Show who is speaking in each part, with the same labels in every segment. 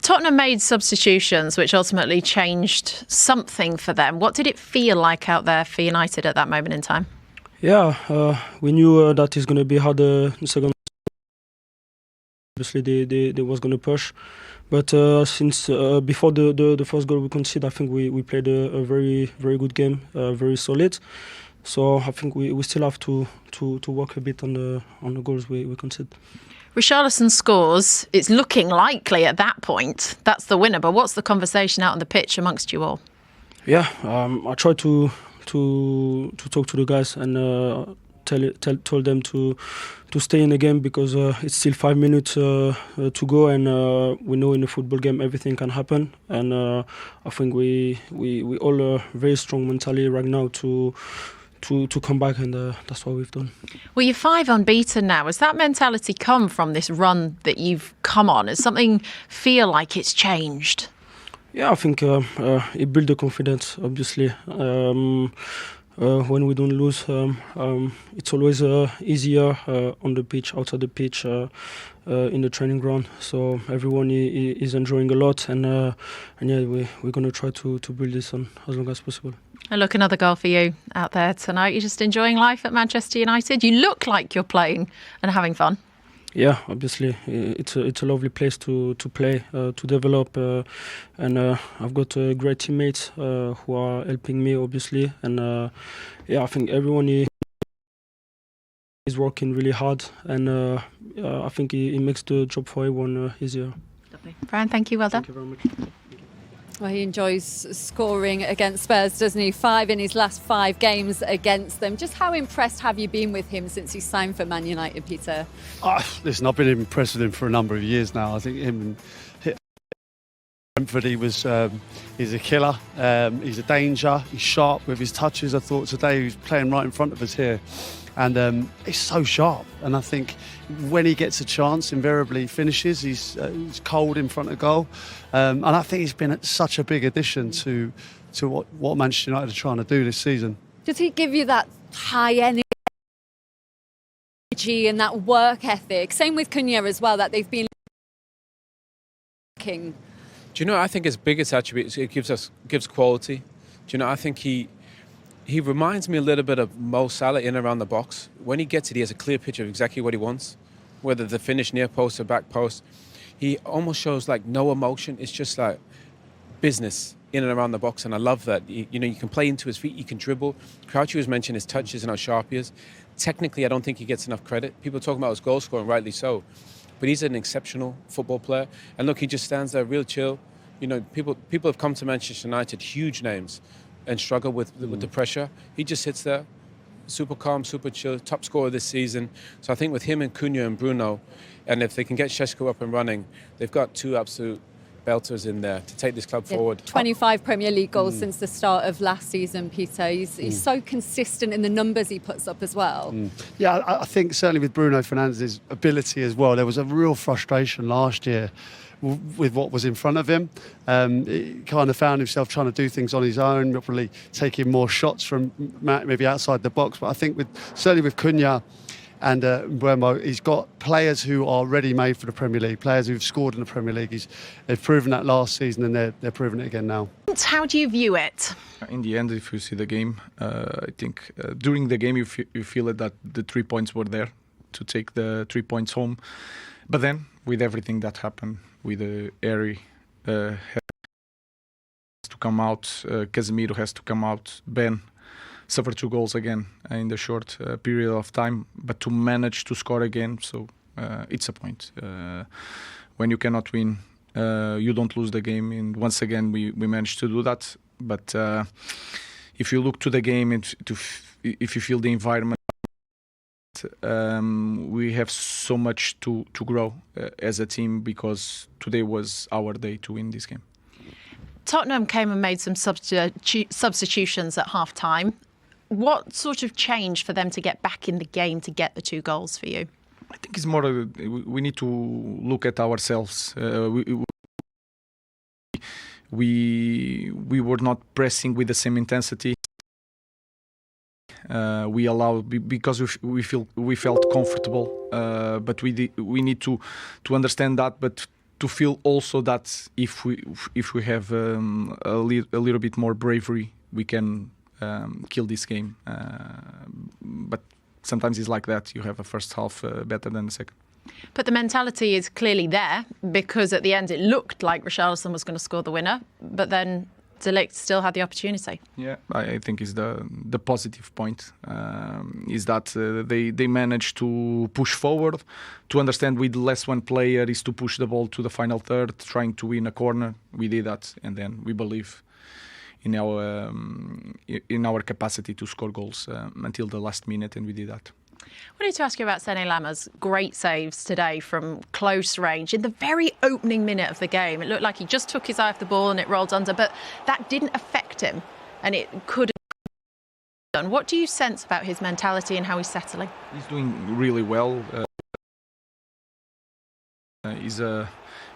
Speaker 1: Tottenham made substitutions which ultimately changed something for them. What did it feel like out there for United at that moment in time?
Speaker 2: Yeah, we knew that it's going to be hard the second. Obviously, they was going to push. But since before the first goal we conceded, I think we played a very, very good game, very solid. So I think we still have to work a bit on the goals we conceded.
Speaker 1: Richarlison scores. It's looking likely at that point. That's the winner. But what's the conversation out on the pitch amongst you all?
Speaker 2: Yeah, I try to talk to the guys and told them to stay in the game because it's still 5 minutes to go, and we know in a football game everything can happen. And I think we all are very strong mentally right now to come back, and that's what we've done.
Speaker 1: Well, you're 5 unbeaten now. Has that mentality come from this run that you've come on? Has something feel like it's changed?
Speaker 2: Yeah, I think it built the confidence, obviously. When we don't lose, it's always easier on the pitch, outside the pitch, in the training ground. So everyone is enjoying a lot, and yeah, we're going to try to build this on as long as possible.
Speaker 1: And look, another goal for you out there tonight. You're just enjoying life at Manchester United. You look like you're playing and having fun.
Speaker 2: Yeah, obviously, it's a lovely place to play, to develop, and I've got great teammates who are helping me, obviously, and yeah, I think everyone is working really hard, and I think it makes the job for everyone easier.
Speaker 1: Lovely. Bryan, thank you. Well done.
Speaker 2: Thank you very much.
Speaker 3: Well, he enjoys scoring against Spurs, doesn't he? 5 in his last 5 games against them. Just how impressed have you been with him since he signed for Man United, Peter?
Speaker 4: Listen, I've been impressed with him for a number of years now. I think him and Brentford, he's a killer. He's a danger. He's sharp with his touches. I thought today he was playing right in front of us here. And he's so sharp, and I think when he gets a chance, invariably finishes. He's cold in front of goal, and I think he's been such a big addition to what Manchester United are trying to do this season.
Speaker 3: Does he give you that high energy and that work ethic? Same with Cunha as well, that they've been looking.
Speaker 5: Do you know, I think his biggest attribute is it gives quality. Do you know, I think he reminds me a little bit of Mo Salah in around the box. When he gets it, he has a clear picture of exactly what he wants, whether the finish near post or back post. He almost shows like no emotion. It's just like business in and around the box, and I love that. You can play into his feet, you can dribble. Crouchy was mentioned his touches and how sharp he is. Technically, I don't think he gets enough credit. People talk about his goal scoring, rightly so, but he's an exceptional football player. And look, he just stands there real chill. You know, people have come to Manchester United, huge names, and struggle with the pressure. He just sits there, super calm, super chill, top scorer this season. So I think with him and Cunha and Mbeumo, and if they can get Šeško up and running, they've got 2 absolute belters in there to take this club forward. 25
Speaker 3: Premier League goals since the start of last season, Peter. He's so consistent in the numbers he puts up as well.
Speaker 4: Yeah, I think certainly with Bruno Fernandes's ability as well, there was a real frustration last year with what was in front of him. He kind of found himself trying to do things on his own, probably taking more shots from maybe outside the box. But I think certainly with Cunha and Mbuemo, he's got players who are ready-made for the Premier League, players who've scored in the Premier League. They've proven that last season, and they're proving it again now.
Speaker 1: How do you view it?
Speaker 6: In the end, if you see the game, I think during the game you feel that the 3 points were there to take the 3 points home. But then, with everything that happened, with Harry has to come out, Casemiro has to come out, Ben suffered 2 goals again in the short period of time, but to manage to score again, so it's a point. When you cannot win, you don't lose the game, and once again we managed to do that. But if you look to the game, if you feel the environment, we have so much to grow as a team, because today was our day to win this game.
Speaker 1: Tottenham came and made some substitutions at half-time. What sort of changed for them to get back in the game to get the 2 goals for you?
Speaker 6: I think it's more we need to look at ourselves. We were not pressing with the same intensity. We allowed because we felt comfortable, but we need to understand that. But to feel also that if we have a little bit more bravery, we can kill this game. But sometimes it's like that. You have a first half better than the second.
Speaker 1: But the mentality is clearly there, because at the end it looked like Richarlison was going to score the winner, but then De Ligt still had the opportunity.
Speaker 6: Yeah, I think is the positive point, is that they managed to push forward, to understand with less one player is to push the ball to the final third, trying to win a corner. We did that, and then we believe in our capacity to score goals until the last minute, and we did that.
Speaker 1: I wanted to ask you about Sene Lammers' great saves today from close range. In the very opening minute of the game, it looked like he just took his eye off the ball and it rolled under, but that didn't affect him, and it could have done. What do you sense about his mentality and how he's settling?
Speaker 6: He's doing really well. He's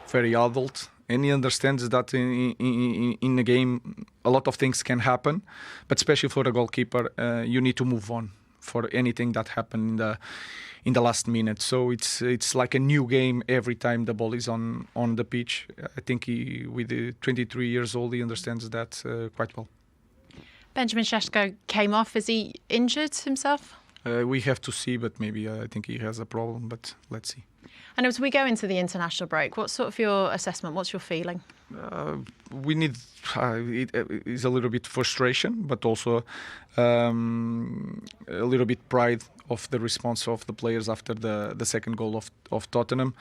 Speaker 6: very adult, and he understands that in the game a lot of things can happen, but especially for a goalkeeper, you need to move on for anything that happened in the last minute. So it's like a new game every time the ball is on the pitch. I think with the 23 years old, he understands that quite well.
Speaker 1: Benjamin Sesko came off. Is he injured himself?
Speaker 6: We have to see, but maybe I think he has a problem, but let's see.
Speaker 1: And as we go into the international break, what's sort of your assessment? What's your feeling?
Speaker 6: We need it is a little bit frustration, but also a little bit pride of the response of the players after the second goal of Tottenham.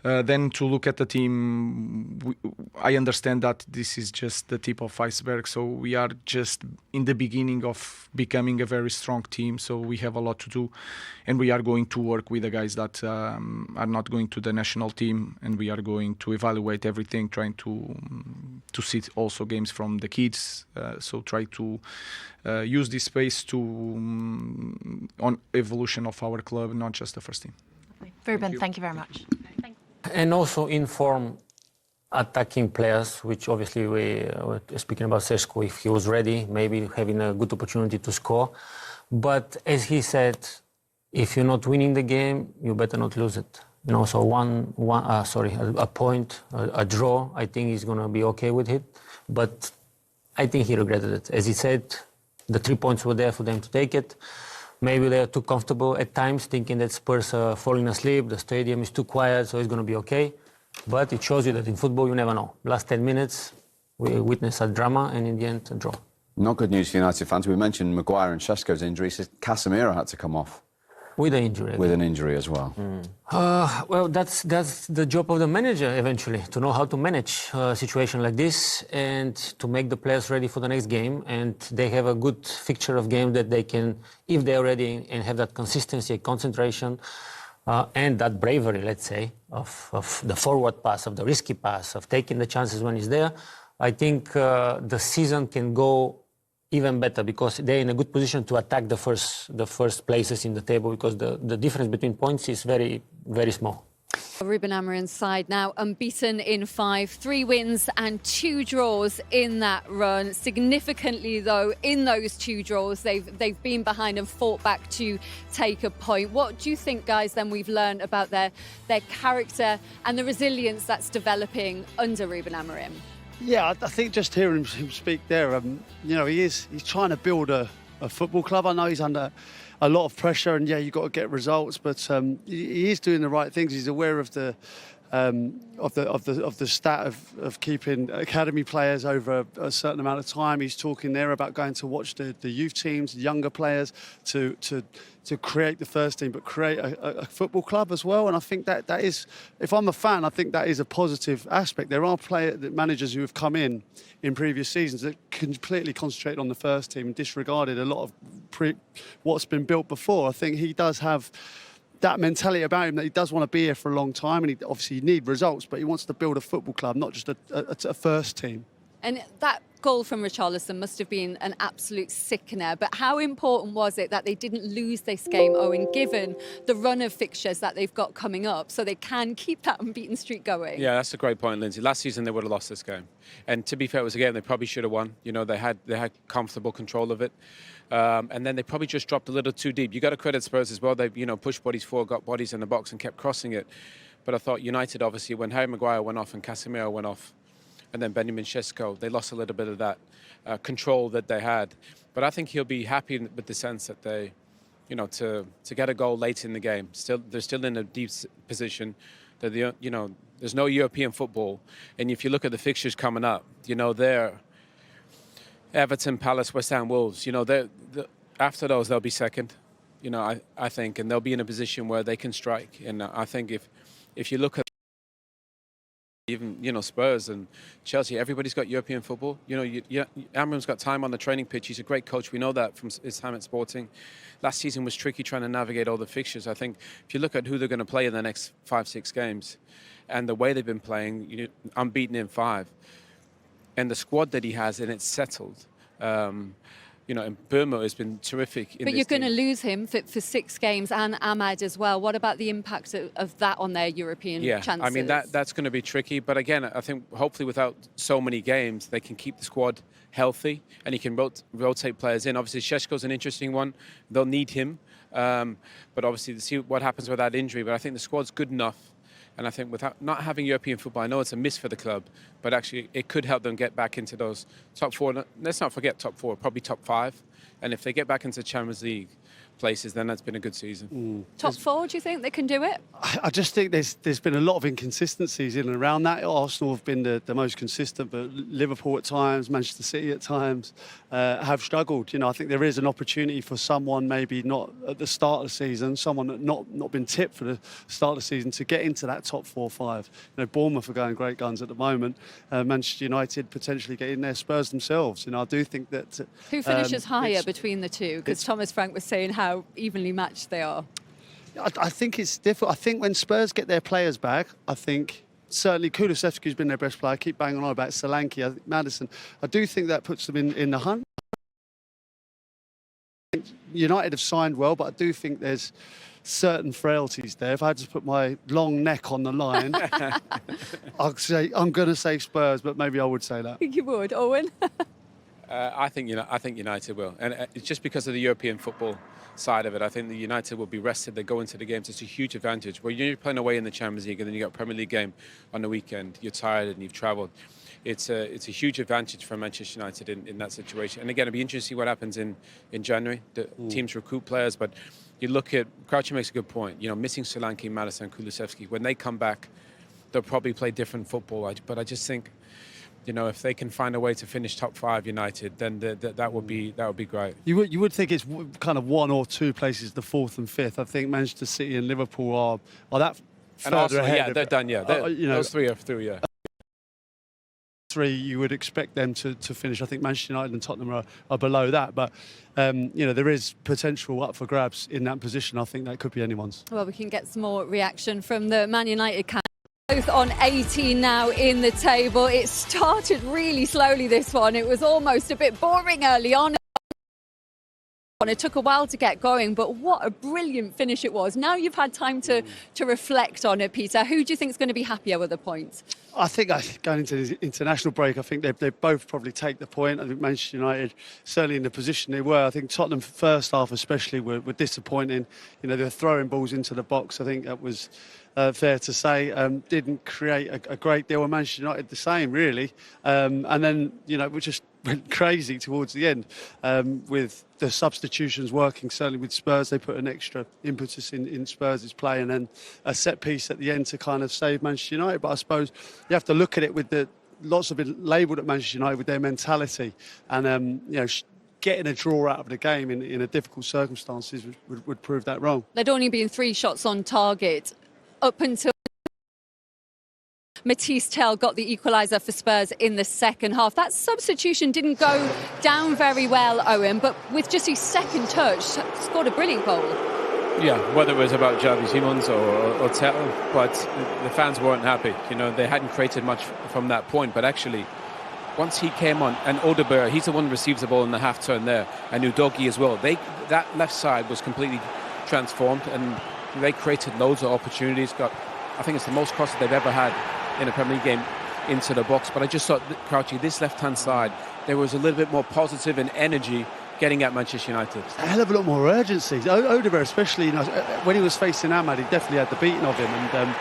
Speaker 6: Then to look at the team, I understand that this is just the tip of iceberg. So we are just in the beginning of becoming a very strong team. So we have a lot to do, and we are going to work with the guys that are not going to the national team, and we are going to evaluate everything, trying to see also games from the kids. So try to use this space to on evolution of our club, not just the first team.
Speaker 1: Ruben, thank you very much.
Speaker 7: And also inform attacking players, which obviously we were speaking about Sesko, if he was ready, maybe having a good opportunity to score. But as he said, if you're not winning the game, you better not lose it. You know, so a point, a draw, I think he's going to be okay with it. But I think he regretted it. As he said, the 3 points were there for them to take it. Maybe they're too comfortable at times, thinking that Spurs are falling asleep, the stadium is too quiet, so it's going to be okay. But it shows you that in football, you never know. Last 10 minutes, we witnessed a drama, and in the end, a draw.
Speaker 8: Not good news for United fans. We mentioned Maguire and Sesko's injury. So Casemiro had to come off.
Speaker 7: With an injury.
Speaker 8: With an injury as well.
Speaker 7: Well, that's the job of the manager eventually, to know how to manage a situation like this and to make the players ready for the next game. And they have a good fixture of games that they can, if they're ready and have that consistency, concentration, and that bravery, let's say, of the forward pass, of the risky pass, of taking the chances when it's there. I think the season can go even better because they're in a good position to attack the first places in the table, because the difference between points is very, very small.
Speaker 3: Ruben Amorim's side now unbeaten in 5, 3 wins and 2 draws in that run. Significantly, though, in those 2 draws, they've been behind and fought back to take a point. What do you think, guys, then we've learned about their character and the resilience that's developing under Ruben Amorim?
Speaker 4: Yeah, I think just hearing him speak there, you know, he's trying to build a football club. I know he's under a lot of pressure, and yeah, you've got to get results, but he is doing the right things. He's aware of the stat of keeping academy players over a certain amount of time. He's talking there about going to watch the youth teams, younger players, to create the first team, but create a football club as well. And I think that is, if I'm a fan, I think that is a positive aspect. There are managers who have come in previous seasons that completely concentrated on the first team and disregarded a lot of what's been built before. I think he does have that mentality about him, that he does want to be here for a long time, and he obviously need results, but he wants to build a football club, not just a first team. And
Speaker 3: that goal from Richarlison must have been an absolute sickener, but how important was it that they didn't lose this game, Owen, given the run of fixtures that they've got coming up, so they can keep that unbeaten streak going?
Speaker 5: Yeah, that's a great point, Lindsay. Last season they would have lost this game, and to be fair, it was a game they probably should have won. You know, they had comfortable control of it, and then they probably just dropped a little too deep. You got to credit Spurs as well. They pushed bodies forward, got bodies in the box, and kept crossing it. But I thought United, obviously, when Harry Maguire went off and Casemiro went off, and then Benjamin Sesko, they lost a little bit of that control that they had. But I think he'll be happy with the sense that they, you know, to get a goal late in the game. They're still in a deep position. You know, there's no European football, and if you look at the fixtures coming up, you know, they're Everton, Palace, West Ham, Wolves. You know, after those they'll be second. You know, I think, and they'll be in a position where they can strike. And I think if you look at even, you know, Spurs and Chelsea, everybody's got European football. You know, Amorim's got time on the training pitch. He's a great coach. We know that from his time at Sporting. Last season was tricky trying to navigate all the fixtures. I think if you look at who they're going to play in the next 5-6 games and the way they've been playing, you know, unbeaten in 5, and the squad that he has, and it's settled. You know, and Mbeumo has been terrific.
Speaker 3: But you're going to lose him for 6 games, and Ahmad as well. What about the impact of that on their European chances?
Speaker 5: I mean, that's going to be tricky. But again, I think hopefully without so many games, they can keep the squad healthy and he can rotate players in. Obviously, Šeško's an interesting one. They'll need him. But obviously, to see what happens with that injury. But I think the squad's good enough. And I think without not having European football, I know it's a miss for the club, but actually it could help them get back into those top 4. Let's not forget top 4, probably top 5. And if they get back into Champions League places, then that's been a good season.
Speaker 3: Top 4, do you think they can do it?
Speaker 4: I just think there's been a lot of inconsistencies in and around that. Arsenal have been the most consistent, but Liverpool at times, Manchester City at times have struggled. You know, I think there is an opportunity for someone maybe not at the start of the season, someone that not been tipped for the start of the season to get into that top 4 or 5. You know, Bournemouth are going great guns at the moment. Manchester United potentially get in there. Spurs themselves. You know, I do think that.
Speaker 3: Who finishes higher between the two? Because Thomas Frank was saying how evenly matched they are.
Speaker 4: I think it's difficult. I think when Spurs get their players back, I think certainly Kulusevski's been their best player. I keep banging on about Solanke, I think Maddison. I do think that puts them in the hunt. United have signed well, but I do think there's certain frailties there. If I had to put my long neck on the line, I'm going to say Spurs, but maybe I would say that.
Speaker 3: I think you would, Owen.
Speaker 5: I think United will, and it's just because of the European football side of it. I think the United will be rested. They go into the games. It's a huge advantage. Well, you're playing away in the Champions League, and then you got a Premier League game on the weekend. You're tired and you've travelled. It's a huge advantage for Manchester United in that situation. And again, it'll be interesting to see what happens in January. The teams recruit players, but you look at Crouchy makes a good point. You know, missing Solanke, Maddison, Kulusevski. When they come back, they'll probably play different football. But I just think, you know, if they can find a way to finish top 5 United, then that would be great.
Speaker 4: You would think it's kind of 1 or 2 places, the 4th and 5th. I think Manchester City and Liverpool are that further
Speaker 5: Arsenal,
Speaker 4: ahead.
Speaker 5: Yeah, they're done. Yeah,
Speaker 4: you know,
Speaker 5: those 3 are through. Yeah.
Speaker 4: 3, you would expect them to finish. I think Manchester United and Tottenham are below that, but you know, there is potential up for grabs in that position. I think that could be anyone's.
Speaker 3: Well, we can get some more reaction from the Man United camp. Both on 18 now in the table. It started really slowly, this one. It was almost a bit boring early on. It took a while to get going, but what a brilliant finish it was. Now you've had time to reflect on it, Peter. Who do you think is going to be happier with the points?
Speaker 4: I think going into the international break, I think they both probably take the point. I think Manchester United, certainly in the position they were. I think Tottenham first half especially were disappointing. You know, they were throwing balls into the box. I think that was fair to say. Didn't create a great deal. And Manchester United the same, really. And then, you know, we just went crazy towards the end with the substitutions working. Certainly with Spurs, they put an extra impetus in Spurs' play, and then a set piece at the end to kind of save Manchester United. But I suppose you have to look at it with lots of it labelled at Manchester United with their mentality, and you know, getting a draw out of the game in a difficult circumstances would prove that wrong.
Speaker 3: There'd only been 3 shots on target up until Matisse Tell got the equaliser for Spurs in the second half. That substitution didn't go down very well, Owen, but with just his second touch, scored a brilliant goal.
Speaker 5: Yeah, whether it was about Xavi Simons or Tell, but the fans weren't happy. You know, they hadn't created much from that point, but actually, once he came on, and Odegaard, he's the one who receives the ball in the half turn there, and Udogie as well. That left side was completely transformed, and they created loads of opportunities. I think it's the most crosses they've ever had in a Premier League game into the box. But I just thought, Crouchy, this left-hand side, there was a little bit more positive and energy getting at Manchester United.
Speaker 4: A hell of a lot more urgency. Odegaard, especially, you know, when he was facing Ahmad, he definitely had the beating of him. And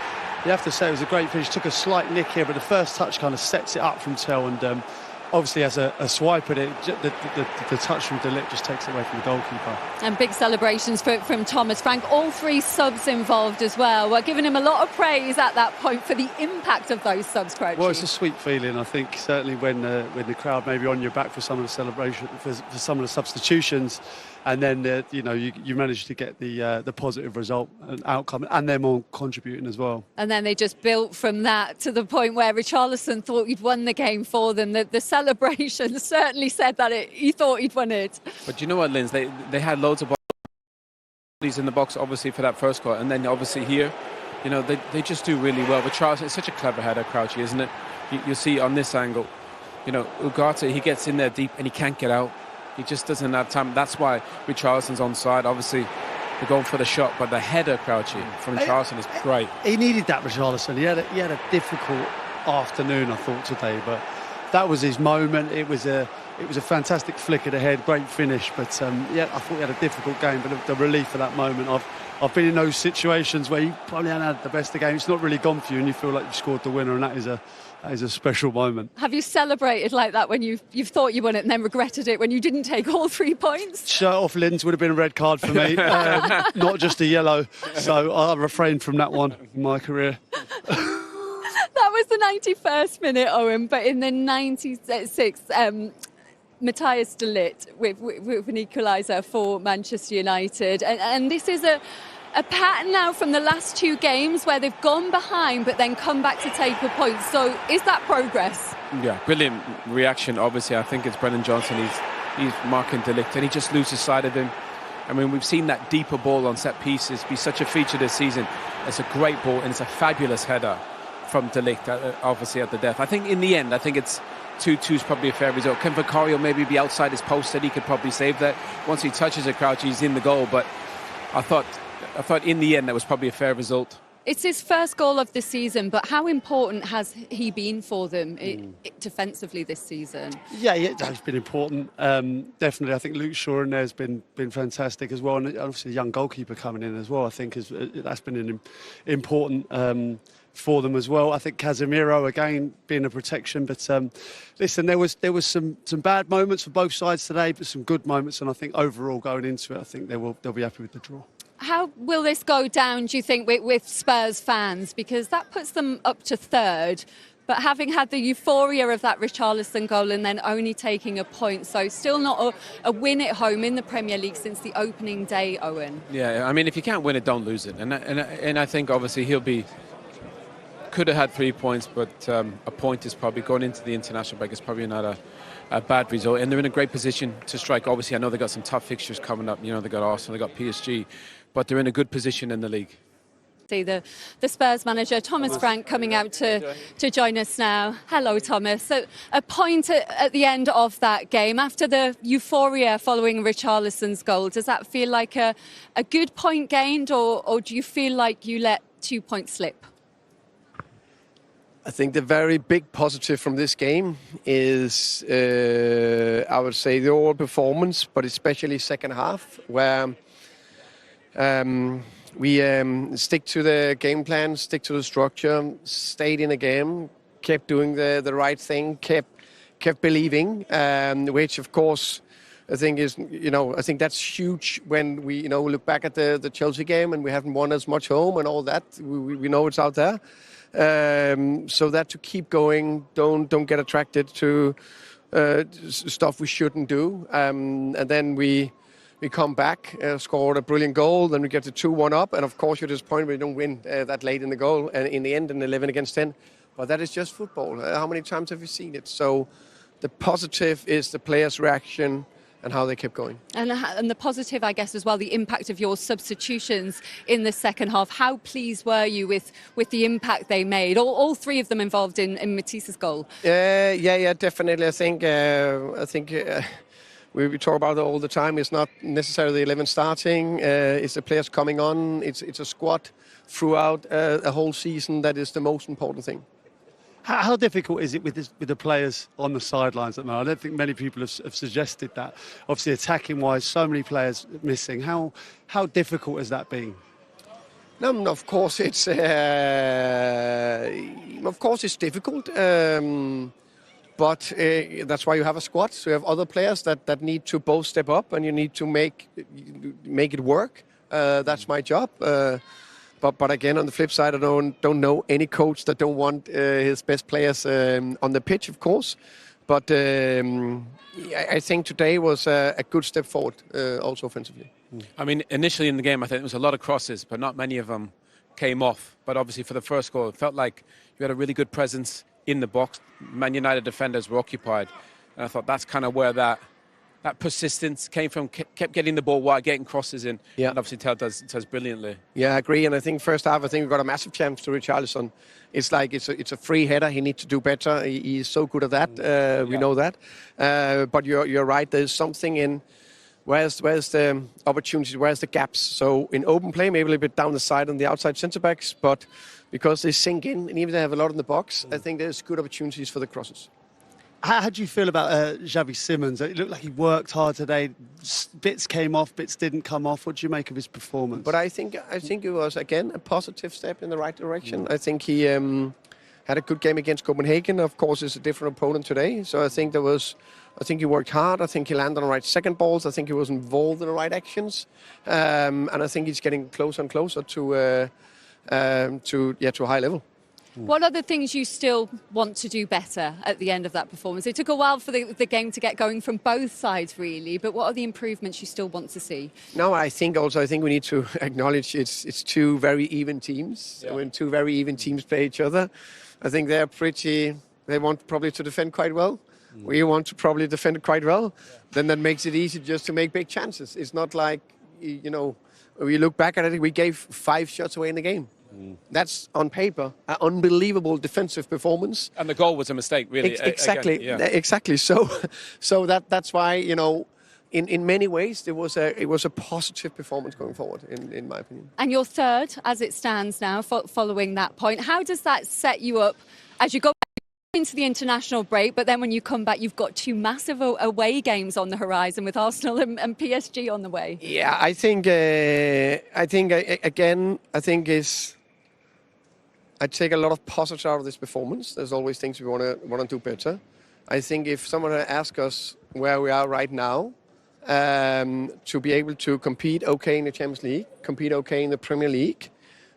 Speaker 4: You have to say it was a great finish. Took a slight nick here, but the first touch kind of sets it up from Tell, and obviously as a swipe at it, the touch from De Ligt just takes it away from the goalkeeper.
Speaker 3: And big celebrations from Thomas Frank. All three subs involved as well. We're giving him a lot of praise at that point for the impact of those subs, Crouchy.
Speaker 4: Well, it's a sweet feeling, I think, certainly when the crowd may be on your back for some of the celebration, for some of the substitutions, and then you manage to get the positive result and outcome, and them all contributing as well.
Speaker 3: And then they just built from that to the point where Richarlison thought he'd won the game for them. The celebration certainly said that he thought he'd won it.
Speaker 5: But you know what, Linz? They had loads of bodies in the box, obviously, for that first goal. And then, obviously, here, they just do really well. But Richarlison, it's such a clever header, Crouchy, isn't it? You see on this angle, Ugarte, he gets in there deep and he can't get out. He just doesn't have time. That's why Richarlison's onside. Obviously, they're going for the shot. But the header, Crouchy, from Richarlison is great.
Speaker 4: He needed that, Richarlison. He had a difficult afternoon, I thought, today. But that was his moment. It was a fantastic flick of the head, great finish. But I thought he had a difficult game. But the relief of that moment, I've been in those situations where you probably haven't had the best of the game. It's not really gone for you, and you feel like you've scored the winner, and that is a special moment.
Speaker 3: Have you celebrated like that when you've thought you won it and then regretted it when you didn't take all 3 points?
Speaker 4: Shirt off Linz would have been a red card for me, not just a yellow. So I'll refrain from that one in my career.
Speaker 3: That was the 91st minute, Owen, but in the 96th, Matthias de Ligt with an equaliser for Manchester United. And this is a pattern now from the last 2 games where they've gone behind but then come back to take a point. So is that progress?
Speaker 5: Yeah, brilliant reaction. Obviously, I think it's Brennan Johnson. He's marking De Ligt and he just loses sight of him. I mean, we've seen that deeper ball on set pieces be such a feature this season. It's a great ball and it's a fabulous header from De Ligt, obviously at the death. I think in the end, it's 2-2 is probably a fair result. Can Vicario maybe be outside his post that he could probably save that? Once he touches a Crouch, he's in the goal. But I thought in the end that was probably a fair result.
Speaker 3: It's his first goal of the season, but how important has he been for them defensively this season? Yeah,
Speaker 4: that's been important. Definitely, I think Luke Shaw in there has been fantastic as well, and obviously a young goalkeeper coming in as well. I think that's been important for them as well. I think Casemiro again being a protection, but listen, there was some bad moments for both sides today, but some good moments, and I think overall going into it, I think they'll be happy with the draw.
Speaker 3: How will this go down, do you think, with Spurs fans? Because that puts them up to 3rd, but having had the euphoria of that Richarlison goal and then only taking a point, so still not a win at home in the Premier League since the opening day, Owen. Yeah,
Speaker 5: I mean, if you can't win it, don't lose it. And I think obviously could have had 3 points, but a point is probably going into the international break. It's probably not a bad result, and they're in a great position to strike. Obviously, I know they've got some tough fixtures coming up. They've got Arsenal, they've got PSG, but they're in a good position in the league.
Speaker 3: See the Spurs manager, Thomas Frank, coming out to join us now. Hello, Thomas. So a point at the end of that game, after the euphoria following Richarlison's goal, does that feel like a good point gained, or do you feel like you let 2 points slip?
Speaker 9: I think the very big positive from this game is, I would say, the overall performance, but especially second half, where we stick to the game plan, stick to the structure, stayed in the game, kept doing the right thing, kept believing, which of course I think is, I think that's huge when we, look back at the Chelsea game and we haven't won as much home and all that. We know it's out there. So that to keep going, don't get attracted to stuff we shouldn't do. And then we come back, scored a brilliant goal, then we get the 2-1 up, and of course you're disappointed we don't win that late in the goal, and in the end, an 11 against 10. But that is just football. How many times have you seen it? So the positive is the players' reaction and how they kept going.
Speaker 3: And the positive, I guess, as well, the impact of your substitutions in the second half. How pleased were you with the impact they made? All 3 of them involved in Matisse's goal.
Speaker 9: Yeah, definitely. I think we talk about it all the time. It's not necessarily the 11 starting. It's the players coming on. It's a squad throughout a whole season that is the most important thing.
Speaker 4: How difficult is it with the players on the sidelines at the moment? I don't think many people have suggested that. Obviously, attacking-wise, so many players missing. How difficult has that been?
Speaker 9: No, of course it's difficult, but that's why you have a squad. So you have other players that need to both step up, and you need to make it work. That's my job. But again, on the flip side, I don't know any coach that don't want his best players on the pitch, of course. But I think today was a good step forward, also offensively.
Speaker 5: I mean, initially in the game, I think there was a lot of crosses, but not many of them came off. But obviously for the first goal, it felt like you had a really good presence in the box. Man United defenders were occupied. And I thought that's kind of where that persistence came from, kept getting the ball wide, getting crosses in.
Speaker 9: Yeah.
Speaker 5: And obviously Tel does brilliantly.
Speaker 9: Yeah, I agree. And I think first half, we got a massive chance to Richarlison. It's like it's a free header. He needs to do better. He is so good at that. We know that. But you're right. There's something in where's the opportunities, where's the gaps. So in open play, maybe a little bit down the side on the outside centre backs, but because they sink in and even they have a lot in the box, I think there's good opportunities for the crosses.
Speaker 10: How do you feel about Xavi Simons? It looked like he worked hard today. Bits came off, bits didn't come off. What do you make of his performance?
Speaker 9: But I think it was, again, a positive step in the right direction. I think he had a good game against Copenhagen. Of course, it's a different opponent today. So I think he worked hard. I think he landed on the right second balls. I think he was involved in the right actions. And I think he's getting closer and closer to a high level.
Speaker 3: What are the things you still want to do better at the end of that performance? It took a while for the game to get going from both sides, really, but what are the improvements you still want to see?
Speaker 9: No, I think we need to acknowledge it's two very even teams. Yeah. When two very even teams play each other, I think they want probably to defend quite well. We want to probably defend quite well. Yeah. Then that makes it easy just to make big chances. It's not like, when we look back at it, we gave 5 shots away in the game. That's on paper an unbelievable defensive performance,
Speaker 5: and the goal was a mistake, really.
Speaker 9: Exactly,
Speaker 5: again, yeah.
Speaker 9: Exactly. So that's why in many ways it was a positive performance going forward, in my opinion.
Speaker 3: And you're third as it stands now, following that point. How does that set you up as you go into the international break? But then when you come back, you've got 2 massive away games on the horizon with Arsenal and PSG on the way.
Speaker 9: Yeah, I think I take a lot of positives out of this performance. There's always things we want to do better. I think if someone asks us where we are right now, to be able to compete okay in the Champions League, compete okay in the Premier League,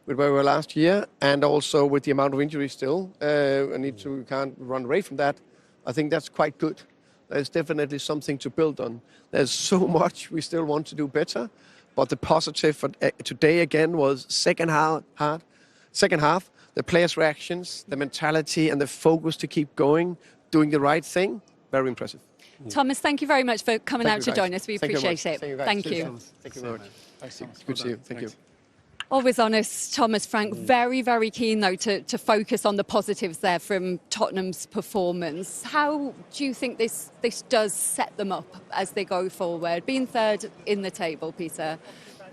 Speaker 9: with where we were last year, and also with the amount of injuries still, we can't run away from that. I think that's quite good. There's definitely something to build on. There's so much we still want to do better, but the positive for today again was second half. The players' reactions, the mentality and the focus to keep going, doing the right thing, very impressive.
Speaker 3: Thomas, thank you very much for coming out to join us. We appreciate it.
Speaker 9: Thank
Speaker 3: you.
Speaker 9: Thank you very much. Thanks, Thomas. Good to see you. Thank you.
Speaker 3: Always honest, Thomas Frank. Very, very keen, though, to focus on the positives there from Tottenham's performance. How do you think this does set them up as they go forward? Being third in the table, Peter.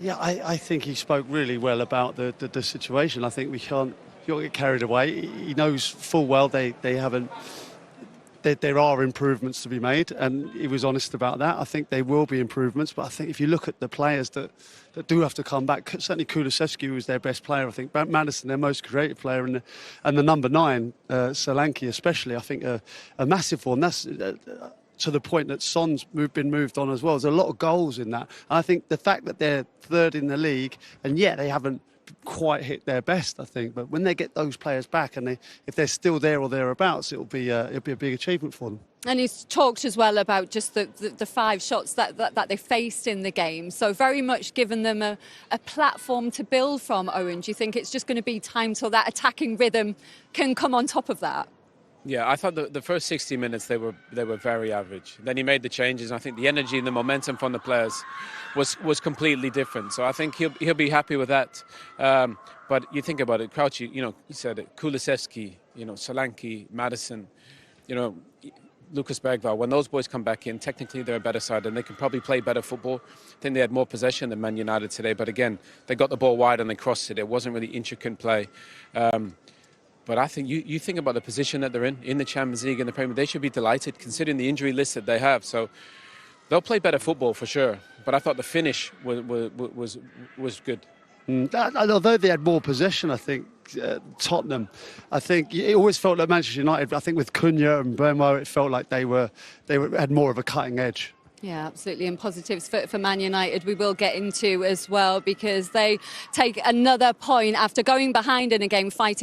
Speaker 10: Yeah, I think he spoke really well about the situation. I think we can't get carried away. He knows full well they haven't. There are improvements to be made, and he was honest about that. I think there will be improvements, but I think if you look at the players that do have to come back, certainly Kulusevski was their best player. I think Maddison, their most creative player, and the number 9, Solanke especially, I think a massive one. That's to the point that Son's been moved on as well. There's a lot of goals in that. And I think the fact that they're third in the league, and yet they haven't quite hit their best, I think. But when they get those players back, and if they're still there or thereabouts, it'll be a big achievement for them.
Speaker 3: And he's talked as well about just the 5 shots that they faced in the game. So very much given them a platform to build from. Owen, do you think it's just going to be time till that attacking rhythm can come on top of that?
Speaker 5: Yeah, I thought the first 60 minutes they were very average. Then he made the changes, and I think the energy and the momentum from the players was completely different. So I think he'll be happy with that. But you think about it, Crouchy, he said it, Kulusevski, Solanke, Maddison, Lucas Bergvall. When those boys come back in, technically they're a better side and they can probably play better football. I think they had more possession than Man United today. But again, they got the ball wide and they crossed it. It wasn't really intricate play. But I think you think about the position that they're in the Champions League and the Premier. They should be delighted considering the injury list that they have. So they'll play better football for sure. But I thought the finish was good.
Speaker 10: And although they had more possession, I think Tottenham, I think it always felt like Manchester United. I think with Cunha and Mbuemo, it felt like they had more of a cutting edge.
Speaker 3: Yeah, absolutely. And positives for Man United we will get into as well, because they take another point after going behind in a game, fighting